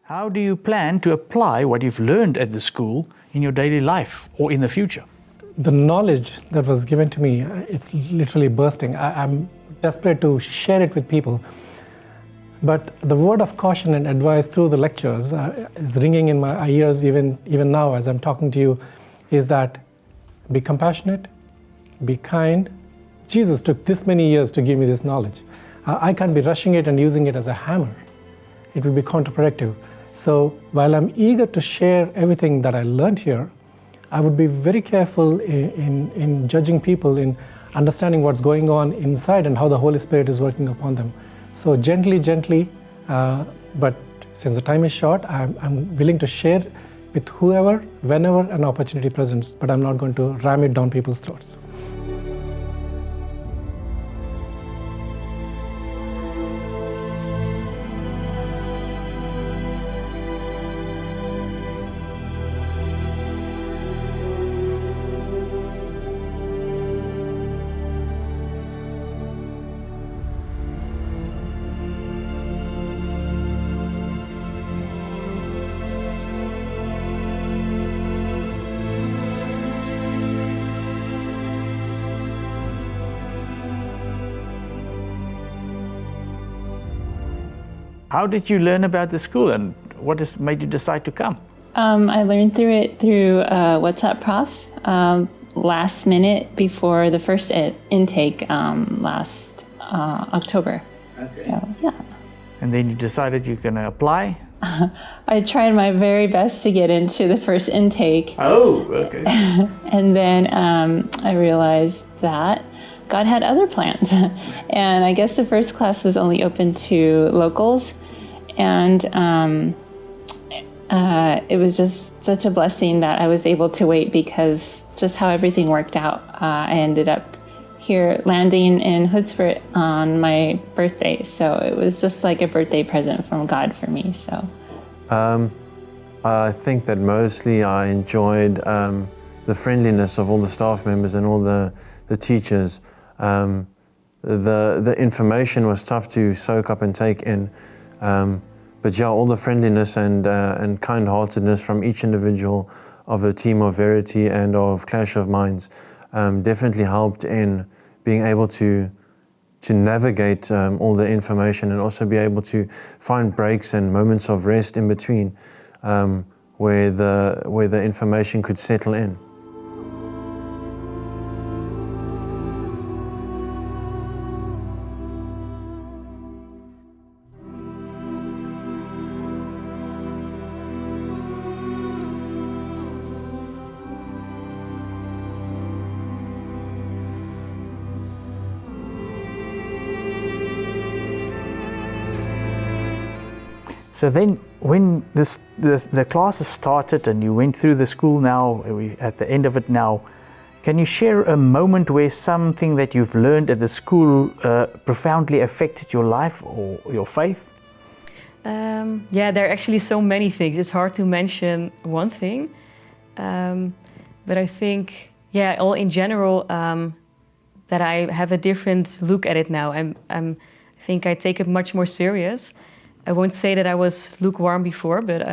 How do you plan to apply what you've learned at the school in your daily life or in the future? The knowledge that was given to me, it's literally bursting. I'm desperate to share it with people. But the word of caution and advice through the lectures is ringing in my ears even now as I'm talking to you, is that be compassionate, be kind. Jesus took this many years to give me this knowledge. I can't be rushing it and using it as a hammer. It will be counterproductive. So while I'm eager to share everything that I learned here, I would be very careful in judging people, in understanding what's going on inside and how the Holy Spirit is working upon them. So gently, but since the time is short, I'm willing to share with whoever, whenever an opportunity presents, but I'm not going to ram it down people's throats. How did you learn about the school and what has made you decide to come? I learned through WhatsApp Prof last minute before the first intake last October. Okay. So, yeah. And then you decided you're going to apply? I tried my very best to get into the first intake. Oh, okay. And then I realized that God had other plans. And I guess the first class was only open to locals. And it was just such a blessing that I was able to wait, because just how everything worked out, I ended up here landing in Hoodsport on my birthday. So it was just like a birthday present from God for me. So I think that mostly I enjoyed the friendliness of all the staff members and all the teachers. The information was tough to soak up and take in, but yeah, all the friendliness and kind-heartedness from each individual of a team of Verity and of Clash of Minds definitely helped in being able to navigate all the information, and also be able to find breaks and moments of rest in between where the information could settle in. So then when the classes started and you went through the school now, we're at the end of it now, can you share a moment where something that you've learned at the school profoundly affected your life or your faith? Yeah, there are actually so many things. It's hard to mention one thing. But I think, yeah, all in general, that I have a different look at it now. I think I take it much more serious. I won't say that I was lukewarm before, but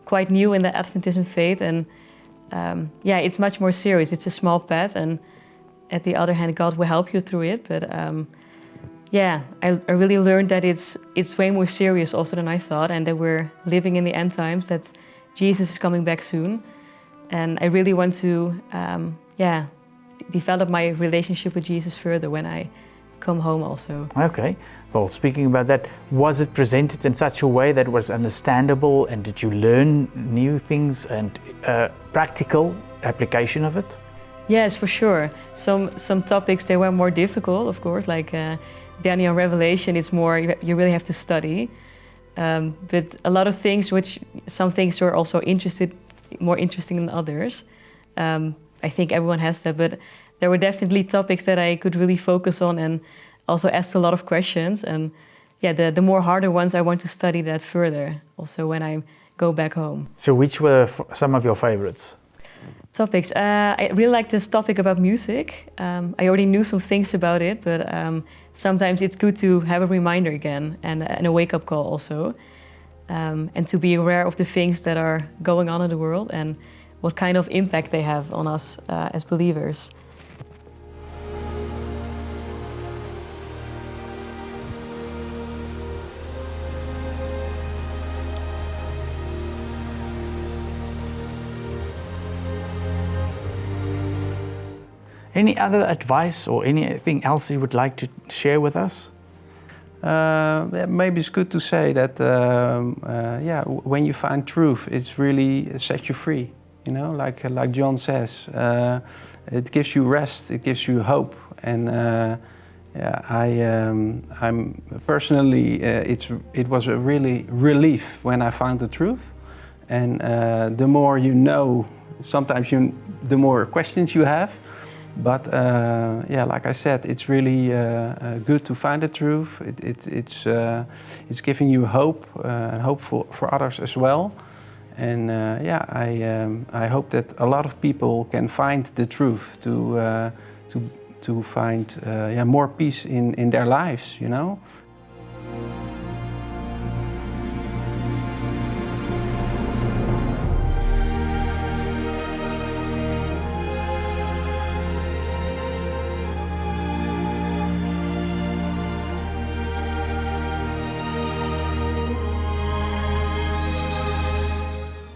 quite new in the Adventism faith, and yeah, it's much more serious. It's a small path, and at the other hand, God will help you through it. But yeah, I really learned that it's way more serious also than I thought, and that we're living in the end times, that Jesus is coming back soon, and I really want to yeah, develop my relationship with Jesus further when I come home also. Okay. Well, speaking about that, was it presented in such a way that was understandable, and did you learn new things and practical application of it? Yes, for sure. Some topics, they were more difficult, of course, like Daniel Revelation is more, you really have to study. But a lot of things, some things were also more interesting than others. I think everyone has that, but there were definitely topics that I could really focus on and also asked a lot of questions. And yeah, the more harder ones, I want to study that further, also when I go back home. So which were some of your favorites? Topics. I really like this topic about music. I already knew some things about it, but sometimes it's good to have a reminder again and a wake-up call also. and to be aware of the things that are going on in the world and what kind of impact they have on us as believers. Any other advice or anything else you would like to share with us? Maybe it's good to say that when you find truth, it's really sets you free. You know, like John says, it gives you rest, it gives you hope, and I'm personally, it was a really relief when I found the truth, and the more you know, sometimes the more questions you have. But like I said, it's really good to find the truth. It's giving you hope, and hope for others as well. And I hope that a lot of people can find the truth to find more peace in their lives. You know.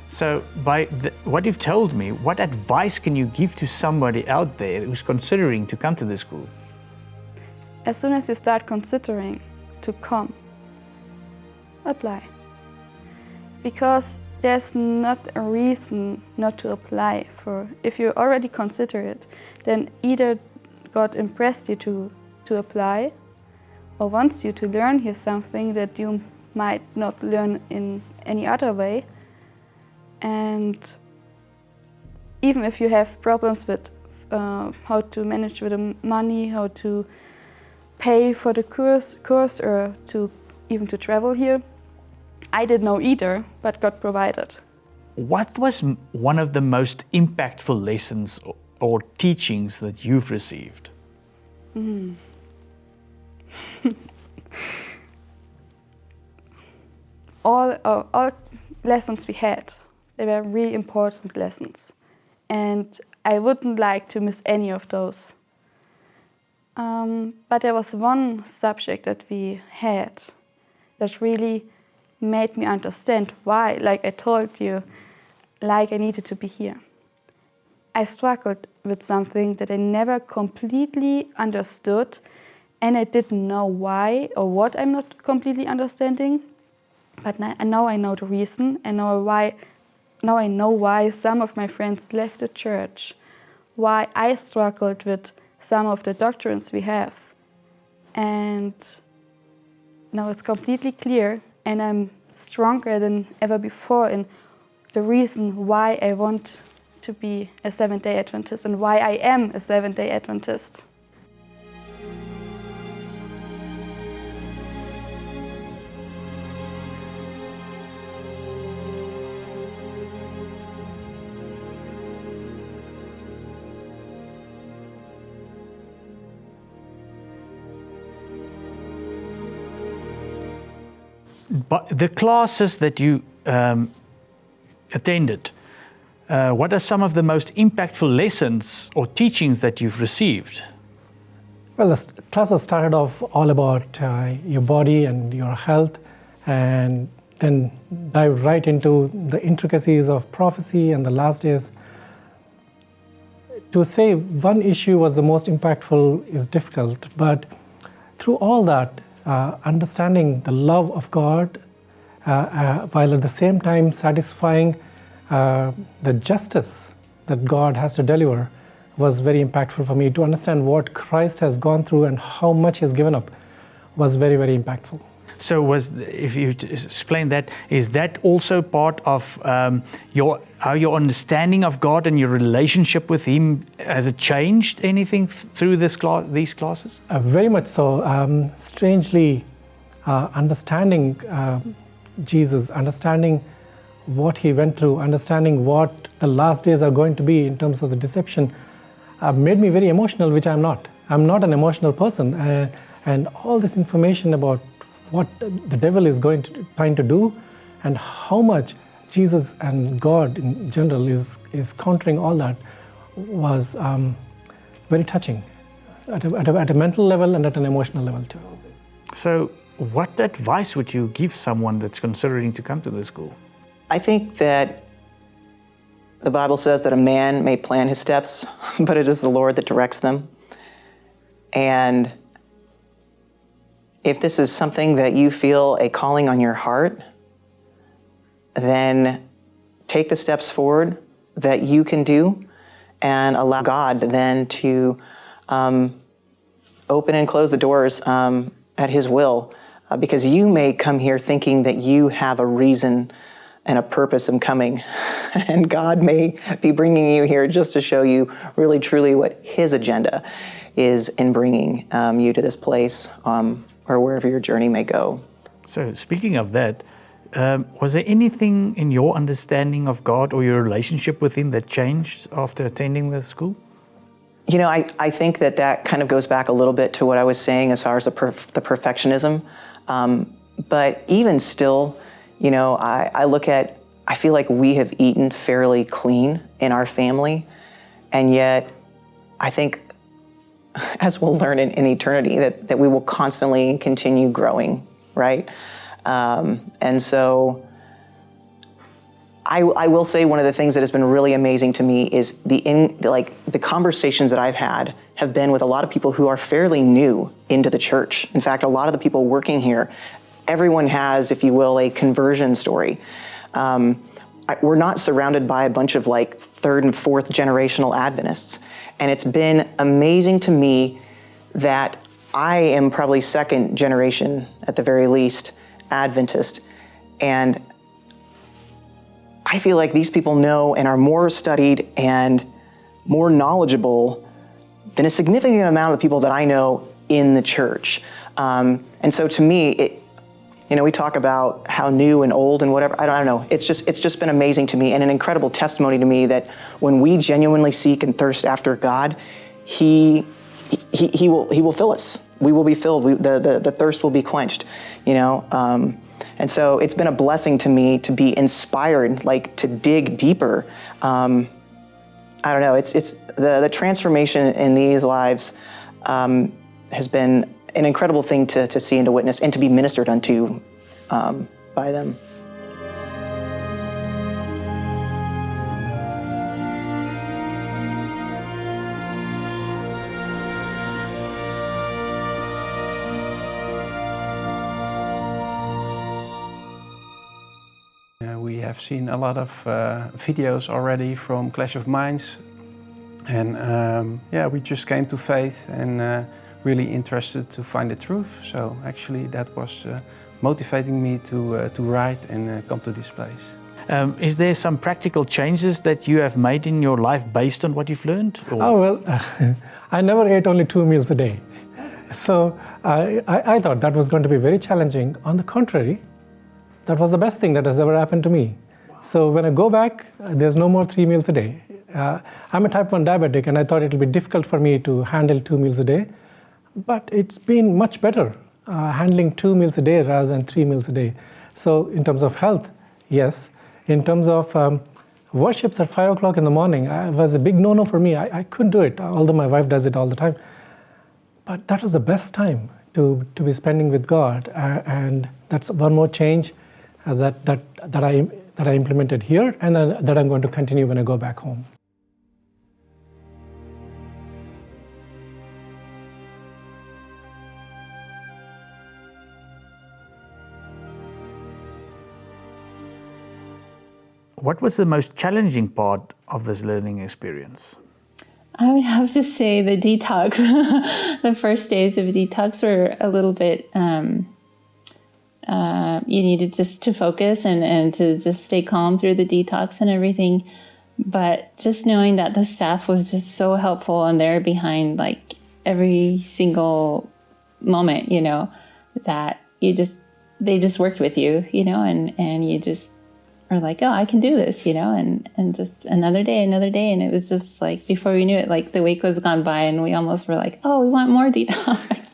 So by what you've told me, what advice can you give to somebody out there who's considering to come to this school? As soon as you start considering to come, apply. Because there's not a reason not to apply for. If you already consider it, then either God impressed you to apply or wants you to learn here something that you might not learn in any other way. And even if you have problems with how to manage with the money, how to pay for the course or even to travel here, I didn't know either, but God provided. What was one of the most impactful lessons or teachings that you've received? All lessons we had, they were really important lessons. And I wouldn't like to miss any of those. But there was one subject that we had that really made me understand why, like I told you, like I needed to be here. I struggled with something that I never completely understood, and I didn't know why or what I'm not completely understanding. But now I know the reason, and now I know why some of my friends left the church, why I struggled with some of the doctrines we have. And now it's completely clear, and I'm stronger than ever before in the reason why I want to be a Seventh-day Adventist and why I am a Seventh-day Adventist. But the classes that you attended, what are some of the most impactful lessons or teachings that you've received? Well, the classes started off all about your body and your health, and then dived right into the intricacies of prophecy and the last days. To say one issue was the most impactful is difficult, but through all that, understanding the love of God, while at the same time satisfying the justice that God has to deliver, was very impactful for me. To understand what Christ has gone through and how much He has given up was very, very impactful. So if you explain that, is that also part of how your understanding of God and your relationship with Him, has it changed anything through these classes? Very much so. Strangely, understanding Jesus, understanding what He went through, understanding what the last days are going to be in terms of the deception, made me very emotional, which I'm not. I'm not an emotional person. And all this information about what the devil is trying to do and how much Jesus and God in general is countering all that was very touching at a mental level and at an emotional level too. So what advice would you give someone that's considering to come to the school? I think that the Bible says that a man may plan his steps, but it is the Lord that directs them. And if this is something that you feel a calling on your heart, then take the steps forward that you can do and allow God then to open and close the doors at His will, because you may come here thinking that you have a reason and a purpose in coming, and God may be bringing you here just to show you really truly what His agenda is in bringing you to this place or wherever your journey may go. So speaking of that, was there anything in your understanding of God or your relationship with Him that changed after attending the school? You know, I think that kind of goes back a little bit to what I was saying as far as the perfectionism. But even still, you know, I feel like we have eaten fairly clean in our family. And yet, I think, as we'll learn in eternity, that we will constantly continue growing, right? And so I will say one of the things that has been really amazing to me is the conversations that I've had have been with a lot of people who are fairly new into the church. In fact, a lot of the people working here, everyone has, if you will, a conversion story. We're not surrounded by a bunch of like third and fourth generational Adventists. And it's been amazing to me that I am probably second generation, at the very least, Adventist. And I feel like these people know and are more studied and more knowledgeable than a significant amount of the people that I know in the church. And so to me, we talk about how new and old and whatever, I don't know. It's just been amazing to me and an incredible testimony to me that when we genuinely seek and thirst after God, He will fill us. We will be filled. The thirst will be quenched, and so it's been a blessing to me to be inspired, like to dig deeper. I don't know. It's the transformation in these lives has been an incredible thing to see and to witness and to be ministered unto by them. We have seen a lot of videos already from Clash of Minds, and we just came to faith and really interested to find the truth. So actually that was motivating me to write and come to this place. Is there some practical changes that you have made in your life based on what you've learned? Or? Oh, well, I never ate only 2 meals a day. So I thought that was going to be very challenging. On the contrary, that was the best thing that has ever happened to me. So when I go back, there's no more 3 meals a day. I'm a type 1 diabetic, and I thought it would be difficult for me to handle 2 meals a day. But it's been much better handling 2 meals a day rather than 3 meals a day. So in terms of health, yes. In terms of worships at 5 o'clock in the morning, it was a big no-no for me. I couldn't do it, although my wife does it all the time. But that was the best time to be spending with God. And that's one more change that I implemented here and that I'm going to continue when I go back home. What was the most challenging part of this learning experience? I would have to say the detox. The first days of detox were a little bit, you needed just to focus and to just stay calm through the detox and everything. But just knowing that the staff was just so helpful and they're behind like every single moment, that they just worked with you, and you just are like, oh, I can do this, and just another day. And it was just like, before we knew it, like the week was gone by and we almost were like, oh, we want more detox.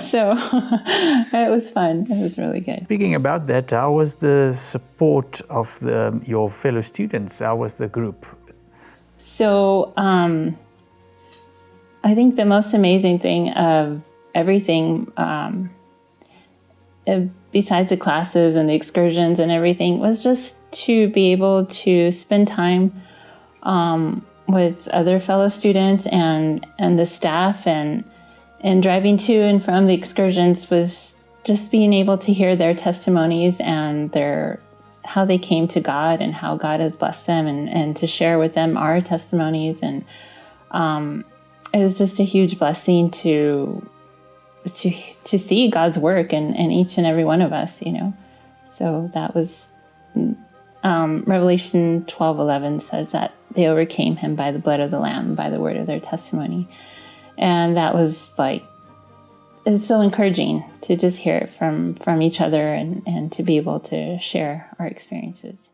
So it was fun. It was really good. Speaking about that, how was the support of your fellow students? How was the group? So I think the most amazing thing of everything, besides the classes and the excursions and everything, was just to be able to spend time with other fellow students and the staff, and driving to and from the excursions was just being able to hear their testimonies and how they came to God and how God has blessed them, and to share with them our testimonies. And it was just a huge blessing to see God's work in each and every one of us, you know. So that was Revelation 12:11 says that they overcame him by the blood of the Lamb, by the word of their testimony. And that was like, it's so encouraging to just hear it from each other, and to be able to share our experiences.